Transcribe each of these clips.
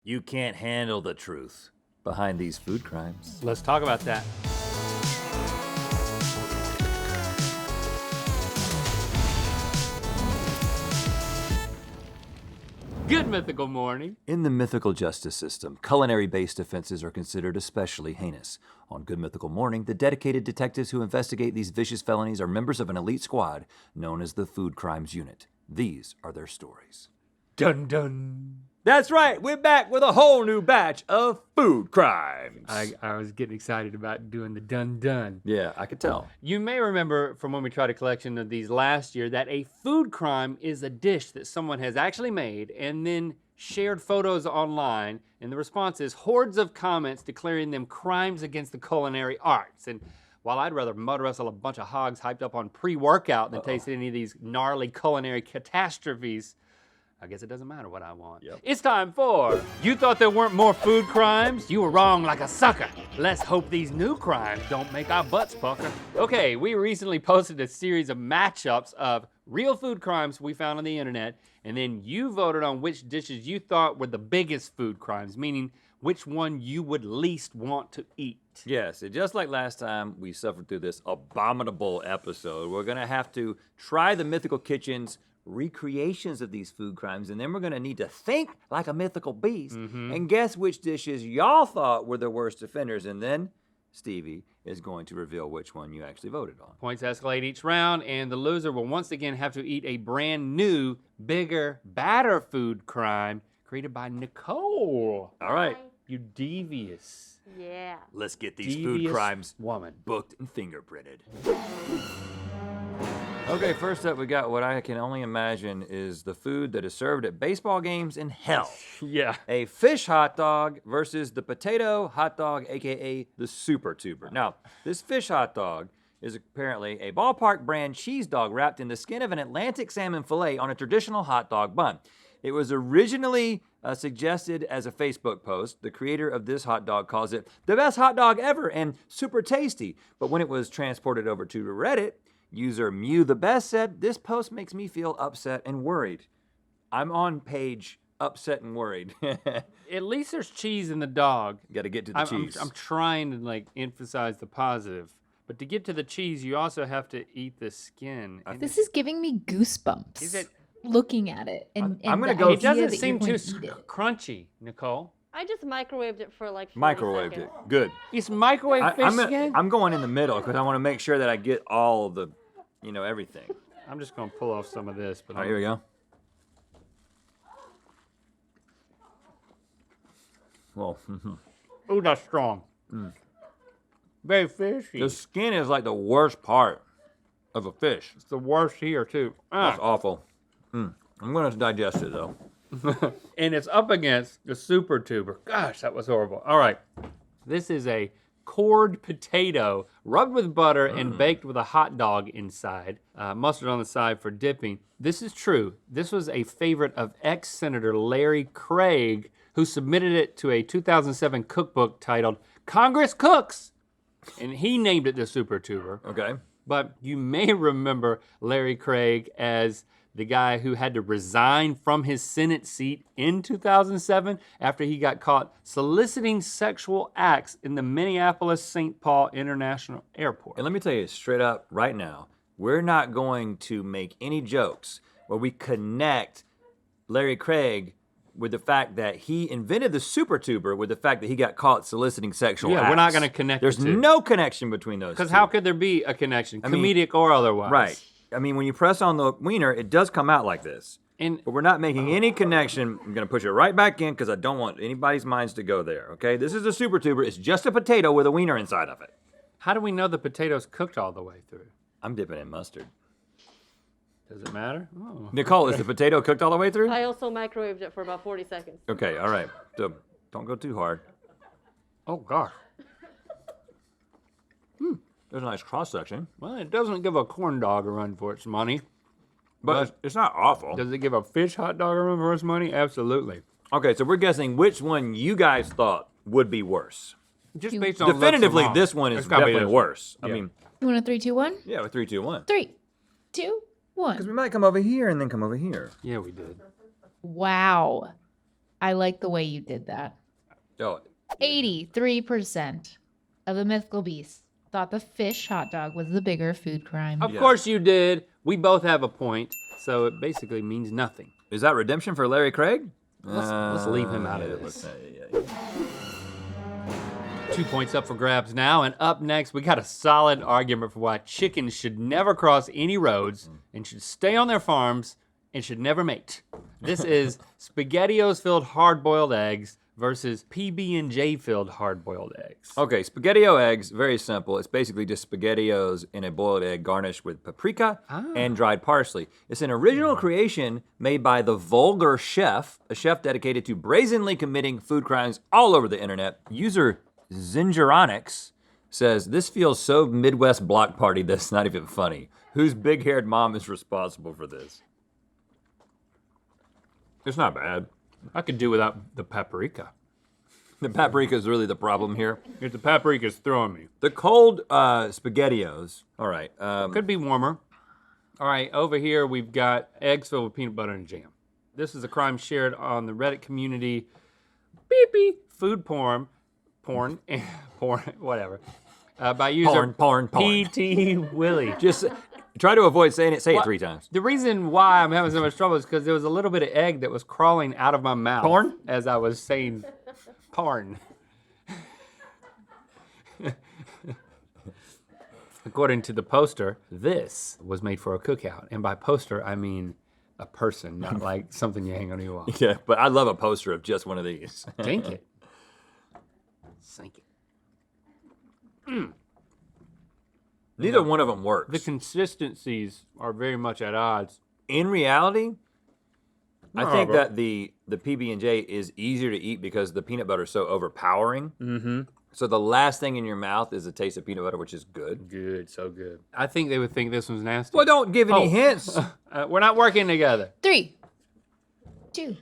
You can't handle the truth behind these food crimes. Let's talk about that. Good mythical morning. In the mythical justice system, culinary-based offenses are considered especially heinous. On Good Mythical Morning, the dedicated detectives who investigate these vicious felonies are members of an elite squad known as the Food Crimes Unit. These are their stories. Dun dun. That's right, we're back with a whole new batch of food crimes. I was getting excited about doing the dun dun. Yeah, I could tell. You may remember from when we tried a collection of these last year that a food crime is a dish that someone has actually made and then shared photos online, and the response is hordes of comments declaring them crimes against the culinary arts. And while I'd rather mud wrestle a bunch of hogs hyped up on pre-workout than taste any of these gnarly culinary catastrophes, I guess it doesn't matter what I want. Yep. It's time for You Thought There Weren't More Food Crimes? You were wrong like a sucker. Let's hope these new crimes don't make our butts pucker. Okay, we recently posted a series of matchups of real food crimes we found on the internet, and then you voted on which dishes you thought were the biggest food crimes, meaning which one you would least want to eat. Yes, and just like last time we suffered through this abominable episode, we're gonna have to try the Mythical Kitchen's recreations of these food crimes, and then we're gonna need to think like a mythical beast and guess which dishes y'all thought were the worst offenders, and then Stevie is going to reveal which one you actually voted on. Points escalate each round, and the loser will once again have to eat a brand new, bigger, badder food crime created by Nicole. All right, You devious. Yeah. let's get these Devious food crimes woman. booked and fingerprinted. Okay, first up we got what I can only imagine is the food that is served at baseball games in hell. Yeah. A fish hot dog versus the potato hot dog, AKA the Super Tuber. Now, this fish hot dog is apparently a ballpark brand cheese dog wrapped in the skin of an Atlantic salmon fillet on a traditional hot dog bun. It was originally suggested as a Facebook post. The creator of this hot dog calls it the best hot dog ever and super tasty. But when it was transported over to Reddit, user Mew the Best said, "This post makes me feel upset and worried." I'm on page upset and worried. At least there's cheese in the dog. Got to get to the cheese. I'm trying to like emphasize the positive. But to get to the cheese, you also have to eat the skin. And This is giving me goosebumps. Is it- looking at it? And I'm gonna the go- it It idea doesn't that seem you're too going to eat it. crunchy, Nicole. I just microwaved it for like 40 Microwaved seconds. it. Good. It's microwave fish skin? I'm going in the middle because I want to make sure that I get all of the, everything. I'm just gonna pull off some of this. But All right, here we go. Well, Ooh, that's strong. Very fishy. the skin is like the worst part of a fish. It's the worst here too. That's awful. I'm going to digest it though. And it's up against the Super Tuber. Gosh, that was horrible. All right, this is a cored potato rubbed with butter and baked with a hot dog inside. Mustard on the side for dipping. This is true. This was a favorite of ex-Senator Larry Craig, who submitted it to a 2007 cookbook titled Congress Cooks, and he named it the Super Tuber. Okay. But you may remember Larry Craig as the guy who had to resign from his Senate seat in 2007 after he got caught soliciting sexual acts in the Minneapolis-St. Paul International Airport. And let me tell you straight up right now, we're not going to make any jokes where we connect Larry Craig with the fact that he invented the Super Tuber with the fact that he got caught soliciting sexual acts. Yeah, we're not gonna connect There's the two. no connection between those two. Because how could there be a connection, mean, comedic or otherwise? Right. I mean, when you press on the wiener, it does come out like this. And But we're not making any connection. I'm going to push it right back in because I don't want anybody's minds to go there, okay? This is a Super Tuber. It's just a potato with a wiener inside of it. how do we know the potato's cooked all the way through? I'm dipping in mustard. Does it matter? Oh. Nicole, is the potato cooked all the way through? I also microwaved it for about 40 seconds. Okay, all right. So don't go too hard. Oh, gosh. There's a nice cross-section. Well, it doesn't give a corn dog a run for its money. But it's not awful. Does it give a fish hot dog a run for its money? Absolutely. Okay, so we're guessing which one you guys thought would be worse. Just based on looks Definitively, alone. this one is It's gotta be definitely this one. worse. I Yeah. mean, You want a 3, 2, 1? yeah, with 3, 2, 1. 3, 2, 1. Because we might come over here and then come over here. Yeah, we did. Wow. I like the way you did that. Oh, 83% of the mythical beasts thought the fish hot dog was the bigger food crime. Of course you did. We both have a point, so it basically means nothing. is that redemption for Larry Craig? Let's leave him out of yeah, this. yeah. 2 points up for grabs now, and up next, we got a solid argument for why chickens should never cross any roads and should stay on their farms and should never mate. This is Spaghettios filled hard-boiled eggs versus PB&J filled hard-boiled eggs. Okay, Spaghettio eggs, very simple. It's basically just Spaghettios in a boiled egg garnished with paprika and dried parsley. It's an original creation made by the Vulgar Chef, a chef dedicated to brazenly committing food crimes all over the internet. User Zingeronics says, this feels so Midwest block party that's not even funny. Whose big-haired mom is responsible for this? It's not bad. I could do without the paprika. The paprika is really the problem here. If the paprika's throwing me. The cold Spaghettios, all right. Could be warmer. All right, over here we've got eggs filled with peanut butter and jam. This is a crime shared on the Reddit community. Beep beep. Food porn, whatever. By user Porn. PT Willie. Just try to avoid saying it. Say it 3 times. The reason why I'm having so much trouble is because there was a little bit of egg that was crawling out of my mouth. Porn? As I was saying porn. According to the poster, this was made for a cookout. And by poster, I mean a person, not like something you hang on your wall. Yeah, but I love a poster of just one of these. Sink it. Sink it. Neither one of them works. The consistencies are very much at odds. In reality, I No, think but- that the PB&J is easier to eat because the peanut butter is so overpowering. Mm-hmm. So the last thing in your mouth is the taste of peanut butter, which is good. Good, so good. I think they would think this one's nasty. Well, don't give any Oh. hints. We're not working together. 3, 2,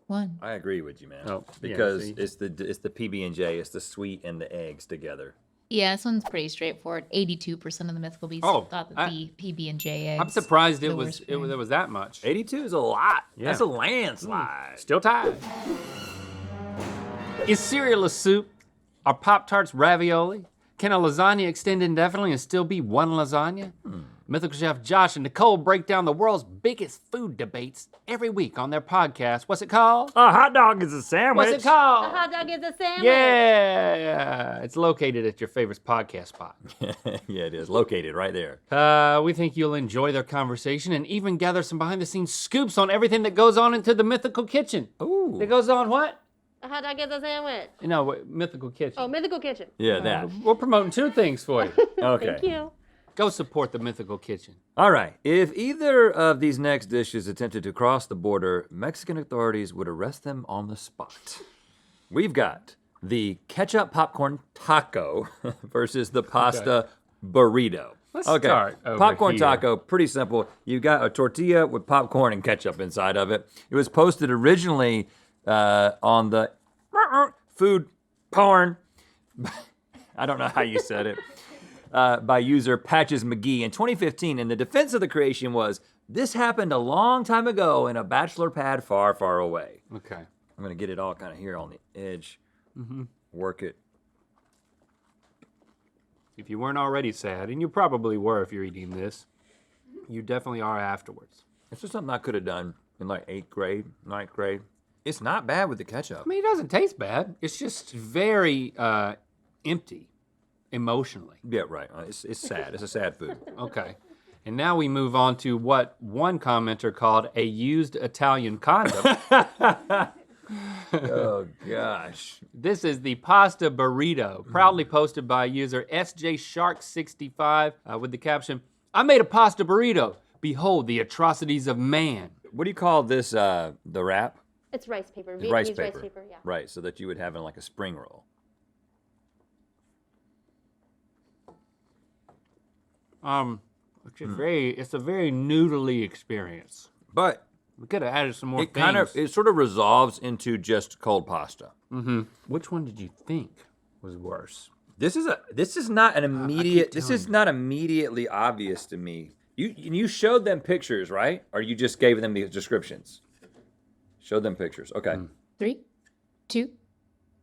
1. I agree with you, man. Oh, yeah, because see? it's the PB&J, it's the sweet and the eggs together. Yeah, this one's pretty straightforward. 82% of the mythical beasts Oh, thought that I- the PB&J eggs. I'm surprised the there worst crime. was that much. 82 is a lot. Yeah. That's a landslide. Still tied. Is cereal a soup? Are Pop-Tarts ravioli? Can a lasagna extend indefinitely and still be one lasagna? Mythical Chef Josh and Nicole break down the world's biggest food debates every week on their podcast. What's it called? A hot dog is a sandwich. What's it A called? hot dog is a sandwich. Yeah, it's located at your favorite podcast spot. Yeah, it is. Located right there. We think you'll enjoy their conversation and even gather some behind-the-scenes scoops on everything that goes on into the Mythical Kitchen. Ooh. That goes on what? A hot dog is a sandwich. No, Mythical Kitchen. Oh, Mythical Kitchen. Yeah, that. We're promoting 2 things for you. Okay. Thank you. Go support the Mythical Kitchen. All right. If either of these next dishes attempted to cross the border, Mexican authorities would arrest them on the spot. We've got the ketchup popcorn taco versus the pasta burrito. Let's start over Popcorn here. taco, pretty simple. You got a tortilla with popcorn and ketchup inside of it. It was posted originally on the food porn. I don't know how you said it. By user Patches McGee in 2015, and the defense of the creation was, this happened a long time ago in a bachelor pad far, far away. Okay. I'm gonna get it all kind of here on the edge, work it. If you weren't already sad, and you probably were if you're eating this, you definitely are afterwards. This is something I could have done in like 8th grade, 9th grade. It's not bad with the ketchup. I mean, it doesn't taste bad. It's just very empty emotionally. Yeah, right. It's sad. It's a sad food. Okay. And now we move on to what one commenter called a used Italian condom. Oh, gosh. This is the pasta burrito, proudly posted by user SJ Shark65 with the caption, I made a pasta burrito. Behold the atrocities of man. What do you call this, the wrap? It's rice paper. It's Vietnamese rice rice paper. paper, yeah. Right, so that you would have in like a spring roll. It's a very noodly experience. But We could have added some more it things. it sort of resolves into just cold pasta. Which one did you think was worse? This is not an immediate. This telling is not immediately obvious to me. You showed them pictures, right? Or you just gave them the descriptions? Show them pictures. Okay. 3, 2,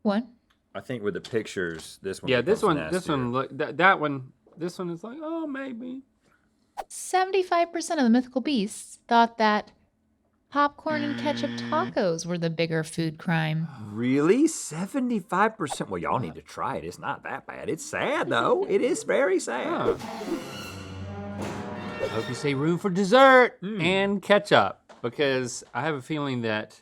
1. I think with the pictures, this one. Yeah, this becomes one, this nastier. one, look, that one, this one is like, oh, maybe. 75% of the mythical beasts thought that popcorn and ketchup tacos were the bigger food crime. Really? 75%? Well, y'all need to try it. It's not that bad. It's sad, though. It is very sad. Huh. I hope you say room for dessert and ketchup, because I have a feeling that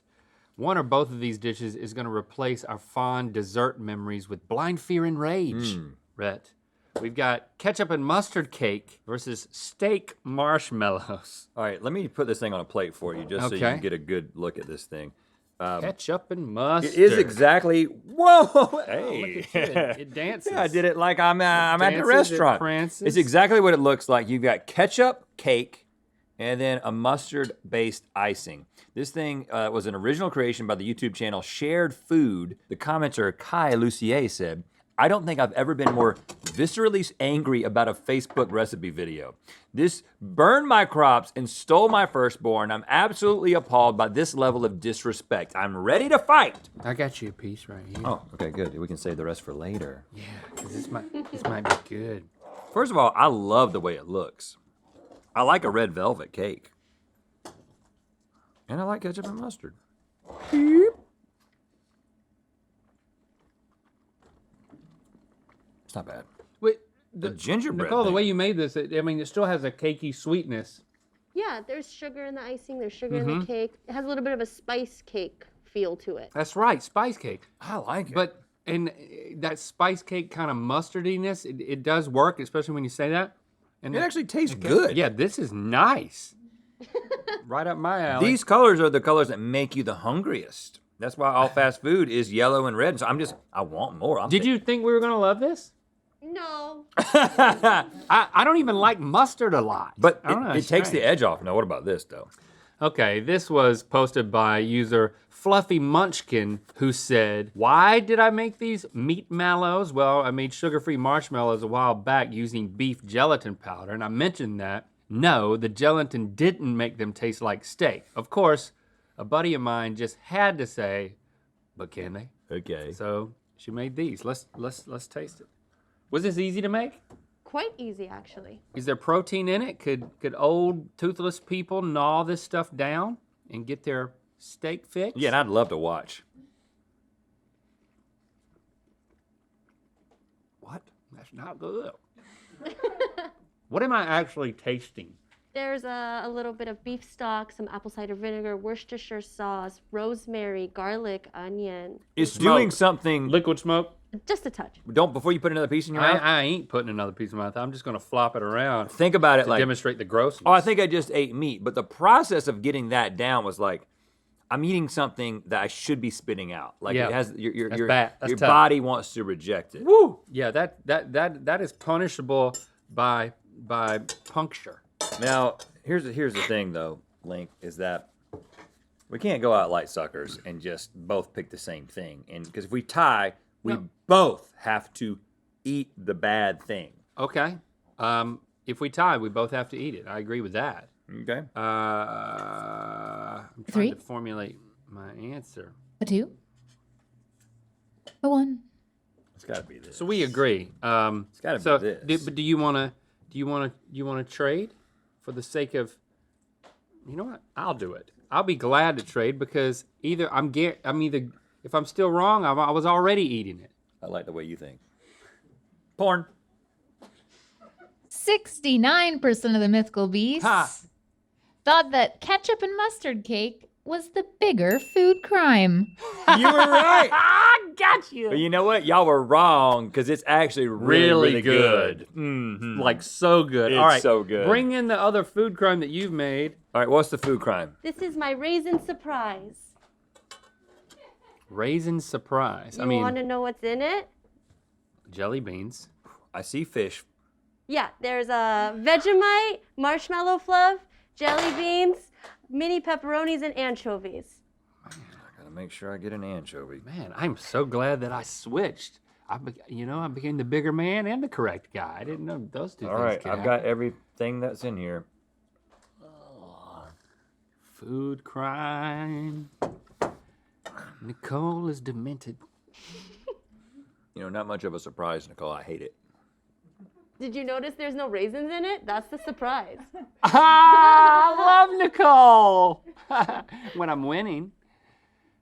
one or both of these dishes is going to replace our fond dessert memories with blind fear and rage. Rhett, we've got ketchup and mustard cake versus steak marshmallows. All right, let me put this thing on a plate for you just so you Okay. can get a good look at this thing. Ketchup and mustard. It is exactly, whoa, Oh, hey. look at you. It dances. Yeah, I did it like I'm at the dances, it restaurant. prances. It's exactly what it looks like. You've got ketchup, cake, and then a mustard-based icing. This thing was an original creation by the YouTube channel Shared Food. The commenter Kai Lucier said, I don't think I've ever been more viscerally angry about a Facebook recipe video. This burned my crops and stole my firstborn. I'm absolutely appalled by this level of disrespect. I'm ready to fight. I got you a piece right here. Oh, okay, good. We can save the rest for later. Yeah, because this might be good. First of all, I love the way it looks. I like a red velvet cake. And I like ketchup and mustard. It's not bad. Wait, The gingerbread Nicole, the thing. way you made this, it still has a cakey sweetness. Yeah, there's sugar in the icing. There's sugar in the cake. It has a little bit of a spice cake feel to it. That's right, spice cake. I like it. But that spice cake kind of mustardiness, it does work, especially when you say that. And it actually tastes good. Yeah, this is nice. Right up my alley. These colors are the colors that make you the hungriest. That's why all fast food is yellow and red. So I want more. Did you think we were gonna love this? No. I don't even like mustard a lot. But I don't know, it it's takes the strange. edge off. Now, what about this, though? Okay, this was posted by user Fluffy Munchkin, who said, why did I make these meat mallows? Well, I made sugar-free marshmallows a while back using beef gelatin powder, and I mentioned that. No, the gelatin didn't make them taste like steak. Of course, a buddy of mine just had to say, but can they? Okay. So she made these. Let's taste it. Was this easy to make? Quite easy, actually. Is there protein in it? Could old toothless people gnaw this stuff down and get their steak fix? Yeah, and I'd love to watch. What? That's not good. What am I actually tasting? There's a little bit of beef stock, some apple cider vinegar, Worcestershire sauce, rosemary, garlic, onion. It's Smoke. doing something. Liquid smoke? Just a touch. Don't before you put another piece in your mouth. I ain't putting another piece in my mouth. I'm just gonna flop it around Think about it to like, demonstrate the grossness. oh, I think I just ate meat. But the process of getting that down was like, I'm eating something that I should be spitting out. Like Yeah. it has your That's bad. That's your tough. body wants to reject it. Woo! Yeah, that is punishable by puncture. Now, here's the thing though, Link, is that we can't go out like suckers and just both pick the same thing. And because if we tie, we No. both have to eat the bad thing. Okay. If we tie, we both have to eat it. I agree with that. Okay. I'm trying 3. to formulate my answer. A 2. A 1. It's got to be this. So we agree. It's got to So, be this. but do you want to trade for the sake of? You know what? I'll do it. I'll be glad to trade because either if I'm still wrong, I was already eating it. I like the way you think. Porn. 69% of the mythical beasts Ha! thought that ketchup and mustard cake was the bigger food crime. You were right. I got you. But you know what? Y'all were wrong because it's actually really, Really good. good. Mhm. Like so good. It's All right, so good. Bring in the other food crime that you've made. All right, what's the food crime? This is my raisin surprise. Raisin surprise. You want to know what's in it? Jelly beans. I see fish. Yeah, there's a Vegemite, marshmallow fluff, jelly beans, mini pepperonis, and anchovies. I gotta make sure I get an anchovy. Man, I'm so glad that I switched. I became the bigger man and the correct guy. I didn't know those two All things right, could I've happen. got everything that's in here. Food crime. Nicole is demented. You know, not much of a surprise, Nicole. I hate it. Did you notice there's no raisins in it? That's the surprise. I love Nicole. When I'm winning.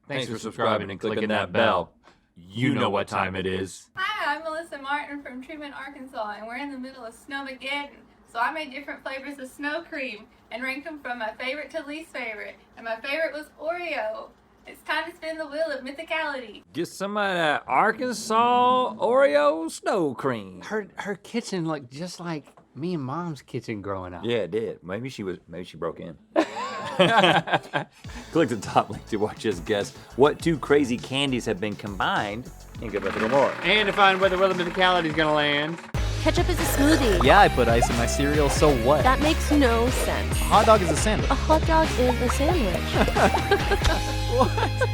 Thanks for subscribing and clicking that bell. You know what time it is. Hi, I'm Melissa Martin from Truman, Arkansas, and we're in the middle of Snowmageddon. So I made different flavors of snow cream and ranked them from my favorite to least favorite. And my favorite was Oreo. It's time to spin the wheel of mythicality. Get some of that Arkansas Oreo snow cream. Her kitchen looked just like me and Mom's kitchen growing up. Yeah, it did. Maybe she broke in. Click the top link to watch us guess what two crazy candies have been combined in Good Mythical More. And to find where the wheel of mythicality is gonna land. Ketchup is a smoothie. Yeah, I put ice in my cereal, so what? That makes no sense. A hot dog is a sandwich. A hot dog is a sandwich. What?